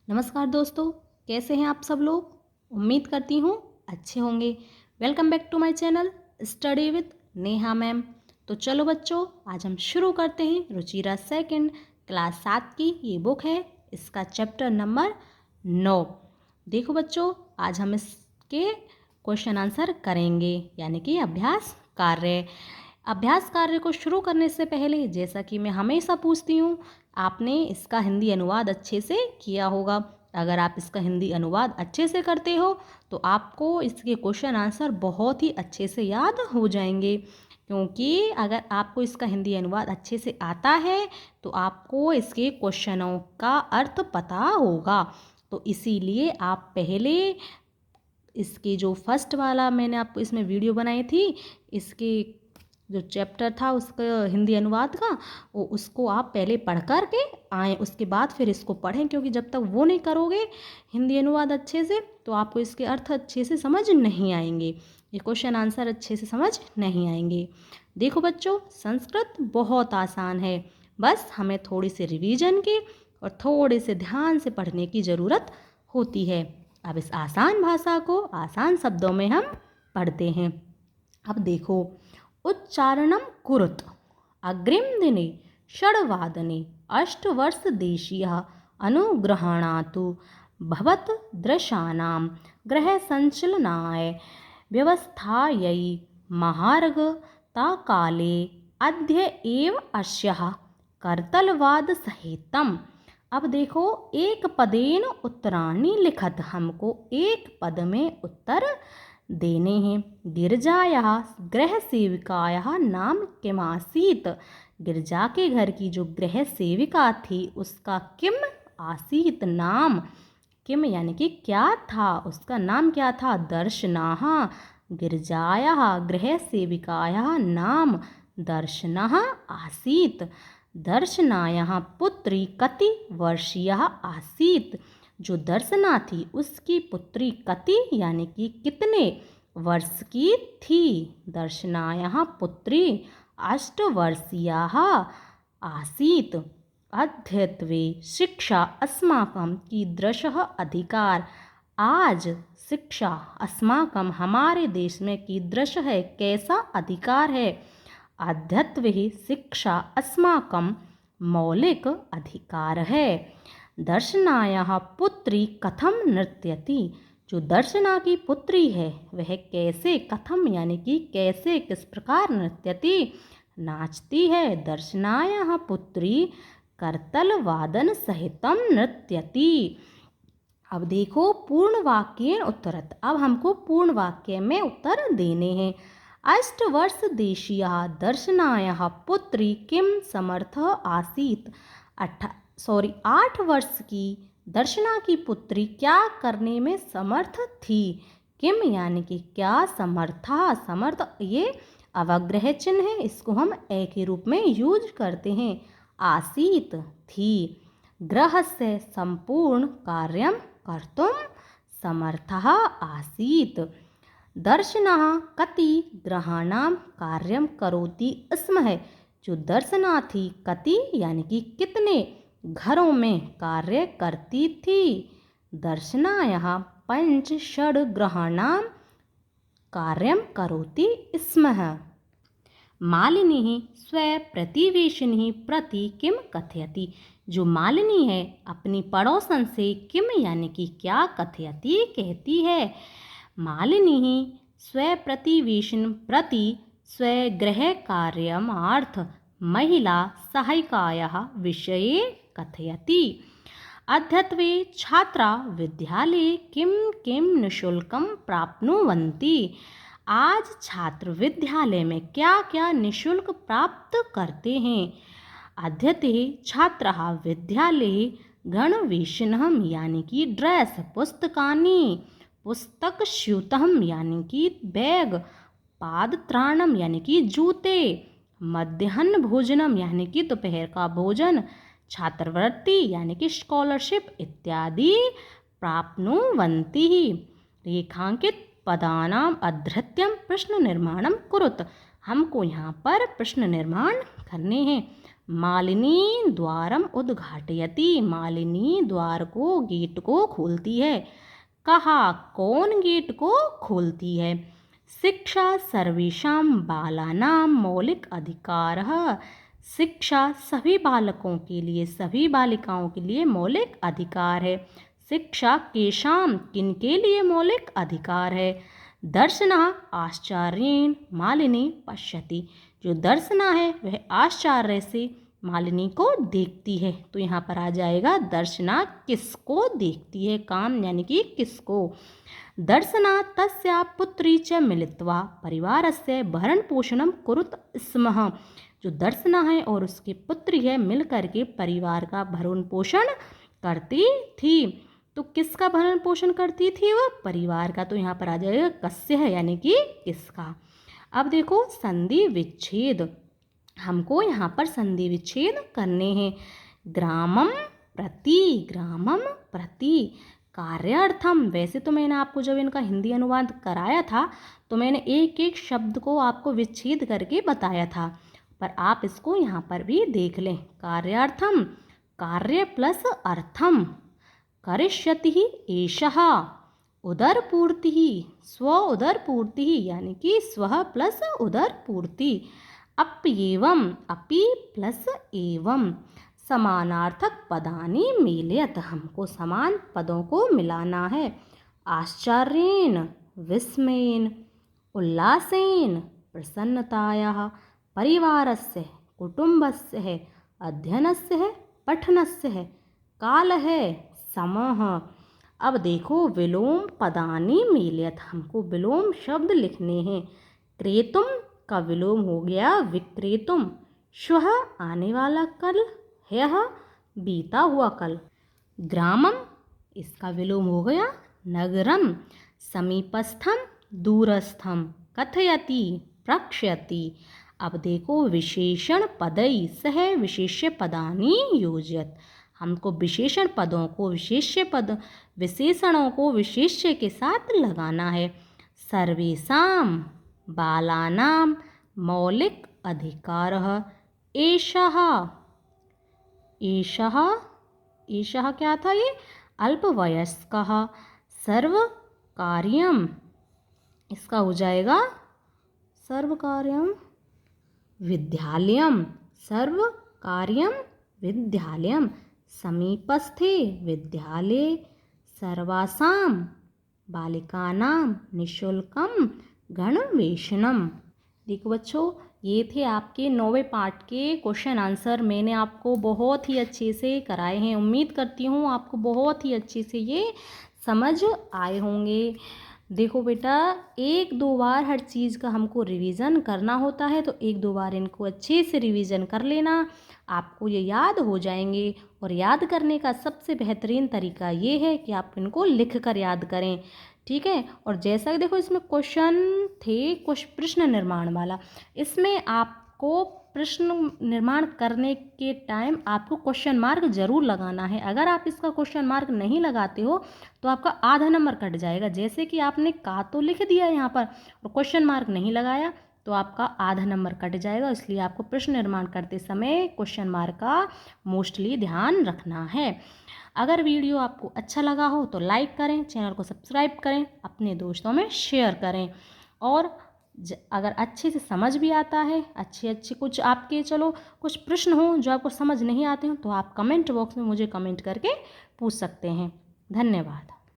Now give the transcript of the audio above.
नमस्कार दोस्तों, कैसे हैं आप सब लोग। उम्मीद करती हूँ अच्छे होंगे। Welcome back to my channel study with Neha ma'am. तो चलो बच्चों, आज हम शुरू करते हैं रुचिरा सेकंड क्लास 7 की ये बुक है। इसका चैप्टर नंबर 9। देखो बच्चों, आज हम इसके क्वेश्चन आंसर करेंगे, यानी कि अभ्यास कार्य। अभ्यास कार्य को शुरू करने से पहले, जैसा कि मैं हमेशा पूछती हूँ, आपने इसका हिंदी अनुवाद अच्छे से किया होगा। अगर आप इसका हिंदी अनुवाद अच्छे से करते हो तो आपको इसके क्वेश्चन आंसर बहुत ही अच्छे से याद हो जाएंगे, क्योंकि अगर आपको इसका हिंदी अनुवाद अच्छे से आता है तो आपको इसके क्वेश्चनों का अर्थ पता होगा। तो इसीलिए आप पहले इसके जो फर्स्ट वाला मैंने आपको इसमें वीडियो बनाई थी, इसके जो चैप्टर था उसका हिंदी अनुवाद का, वो उसको आप पहले पढ़ कर के आएँ, उसके बाद फिर इसको पढ़ें, क्योंकि जब तक वो नहीं करोगे हिंदी अनुवाद अच्छे से तो आपको इसके अर्थ अच्छे से समझ नहीं आएंगे, ये क्वेश्चन आंसर अच्छे से समझ नहीं आएंगे। देखो बच्चों, संस्कृत बहुत आसान है, बस हमें थोड़ी सी रिवीजन की और थोड़े से ध्यान से पढ़ने की ज़रूरत होती है। अब इस आसान भाषा को आसान शब्दों में हम पढ़ते हैं। अब देखो, उच्चारणं कुरुत अग्रिम दिने षड्वादने अष्टवर्षदेशीयः अनुगृह्णातु भवद्दृशानां गृहसञ्चालनाय व्यवस्थायै महार्घताकाले अद्य एव अस्याः करतलवादसहितम्। अब देखो, एक पदेन उत्तराणि लिखत, हमको एक पद में उत्तर देने हैं। गिरजायाः गृह सेविकायाः नाम किमासीत्। गिरजा के घर की जो गृह सेविका थी उसका किम आसीत नाम, किम यानी कि क्या था, उसका नाम क्या था। दर्शनाः गिरजायाः गृह सेविकायाः नाम दर्शनः आसीत्। दर्शनायाः पुत्री कति वर्षीया आसीत्। जो दर्शना थी उसकी पुत्री कति यानी कि कितने वर्ष की थी। दर्शनायाः पुत्री अष्टवर्षीयाः आसीत्। अद्यत्वे शिक्षा अस्माकं कीदृशः अधिकार। आज शिक्षा अस्माकं हमारे देश में कीदृश है, कैसा अधिकार है। अद्यत्वे शिक्षा अस्माकं मौलिक अधिकार है। दर्शनायाः पुत्री कथम नृत्यति। जो दर्शना की पुत्री है वह कैसे, कथम यानी कि कैसे, किस प्रकार, नृत्यति नाचती है। दर्शनायाः पुत्री करतलवादन सहितम नृत्यति। अब देखो, पूर्ण वाक्य उत्तरत, अब हमको पूर्ण वाक्य में उत्तर देने हैं। अष्टवर्षदेशीया दर्शनायाः पुत्री किम समर्थ आसीत्। 8 वर्ष की दर्शना की पुत्री क्या करने में समर्थ थी। किम यानी कि क्या, समर्था, समर्थ ये अवग्रह चिन्ह है, इसको हम ए के रूप में यूज करते हैं। आसीत थी। गृहस्य संपूर्ण कार्यं कर्तुं समर्थः आसीत्। दर्शनः कति गृहाणां कार्यं करोति स्म है। जो दर्शना थी कति यानी कि कितने घरों में कार्य करती थी। दर्शनायाः पंच षड् गृहाणां कार्यं करोति स्म। मालिनी स्वप्रतिवेशिनी प्रति किम कथयति। जो मालिनी है अपनी पड़ोसन से किम यानी कि क्या कथयति कहती है। मालिनी स्वप्रतिवेशिन प्रति स्वगृह कार्यमार्थ महिला सहायिकायाः विषये कथयति। अद्यत्वे छात्रा विद्यालये किं किं निःशुल्कं प्राप्नुवन्ति। आज छात्र विद्यालय में क्या क्या निःशुल्क प्राप्त करते हैं। अद्यते छात्राः विद्यालये गणवेषणं यानी कि ड्रेस, पुस्तकानि, पुस्तकस्यूतं यानी कि बैग, पादत्राणं यानी कि जूते, मध्याह्न भोजनम यानी कि दोपहर का भोजन, छात्रवृत्ति यानी कि स्कॉलरशिप इत्यादि प्राप्नुवन्ति। रेखांकित पदानाम अधृत्यम प्रश्न निर्माणम कुरुत। हमको यहाँ पर प्रश्न निर्माण करने हैं। मालिनी द्वारम उद्घाटयति, मालिनी द्वार को, गेट को खोलती है। कहा, कौन गेट को खोलती है। शिक्षा सर्वेषां बालानां मौलिक अधिकारः, शिक्षा सभी बालकों के लिए, सभी बालिकाओं के लिए मौलिक अधिकार है। शिक्षा केषां, किनके लिए मौलिक अधिकार है। दर्शनः आश्चर्येण मालिनी पश्यति, जो दर्शना है वह आश्चर्य से मालिनी को देखती है। तो यहाँ पर आ जाएगा दर्शना किसको देखती है, काम यानी कि किसको। दर्शना तस्या पुत्री च मिलित्वा परिवारस्य भरण पोषणं कुरुत स्म, जो दर्शना है और उसकी पुत्री है मिल करके परिवार का भरण पोषण करती थी। तो किसका भरण पोषण करती थी वह, परिवार का। तो यहाँ पर आ जाएगा कस्य है यानी कि किसका। अब देखो संधि विच्छेद, हमको यहाँ पर संधि विच्छेद करने हैं। ग्रामम प्रति, ग्रामम प्रति, कार्यार्थम। वैसे तो मैंने आपको जब इनका हिंदी अनुवाद कराया था तो मैंने एक एक शब्द को आपको विच्छेद करके बताया था, पर आप इसको यहाँ पर भी देख लें। कार्यार्थम, कार्य प्लस अर्थम, करिष्यति एषः, उदरपूर्ति, स्व उदरपूर्ति यानी कि स्व प्लस उदरपूर्ति। अप्येवम, अपि प्लस एवं, समानार्थक पदानि मेलयत, हमको समान पदों को मिलाना है। आश्चर्येण, विस्मयेन, उल्लासेन, प्रसन्नतायाः, परिवारस्य, कुटुम्बस्य, अध्ययनस्य, पठनस्य, कालः, समः। अब देखो विलोम पदानि मेलयत, हमको विलोम शब्द लिखने हैं। क्रेतुम का विलोम हो गया विक्रेतुम, श्वः आने वाला कल, ह्यः बीता हुआ कल। ग्रामम इसका विलोम हो गया नगरम, समीपस्थम दूरस्थम, कथयति प्रक्ष्यति। अब देखो विशेषण पदई सह विशेष्य पदानि योजयत, हमको विशेषण पदों को विशेष्य पद, विशेषणों को विशेष्य के साथ लगाना है। सर्वेषां बालानां मौलिक अधिकारः एषः, एषः, एषः क्या था ये, अल्पवयस्कः। सर्वकार्यम, इसका हो जाएगा सर्वकार्यम विद्यालयम, सर्वकार्यम विद्यालयम, समीपस्थे विद्यालये, सर्वासां बालिकानां निःशुल्कं गणवेशनम। देखो बच्चों, ये थे आपके 9वें पार्ट के क्वेश्चन आंसर। मैंने आपको बहुत ही अच्छे से कराए हैं। उम्मीद करती हूँ आपको बहुत ही अच्छे से ये समझ आए होंगे। देखो बेटा, एक दो बार हर चीज़ का हमको रिवीजन करना होता है, तो एक दो बार इनको अच्छे से रिवीजन कर लेना, आपको ये याद हो जाएंगे। और याद करने का सबसे बेहतरीन तरीका ये है कि आप इनको लिख कर याद करें, ठीक है। और जैसा कि देखो इसमें क्वेश्चन थे कुछ प्रश्न निर्माण वाला, इसमें आपको प्रश्न निर्माण करने के टाइम आपको क्वेश्चन मार्क ज़रूर लगाना है। अगर आप इसका क्वेश्चन मार्क नहीं लगाते हो तो आपका आधा नंबर कट जाएगा। जैसे कि आपने का तो लिख दिया यहाँ पर और क्वेश्चन मार्क नहीं लगाया तो आपका आधा नंबर कट जाएगा। इसलिए आपको प्रश्न निर्माण करते समय क्वेश्चन मार्क का मोस्टली ध्यान रखना है। अगर वीडियो आपको अच्छा लगा हो तो लाइक करें, चैनल को सब्सक्राइब करें, अपने दोस्तों में शेयर करें। और अगर अच्छे से समझ भी आता है, अच्छे कुछ आपके चलो कुछ प्रश्न हो जो आपको समझ नहीं आते हो, तो आप कमेंट बॉक्स में मुझे कमेंट करके पूछ सकते हैं। धन्यवाद।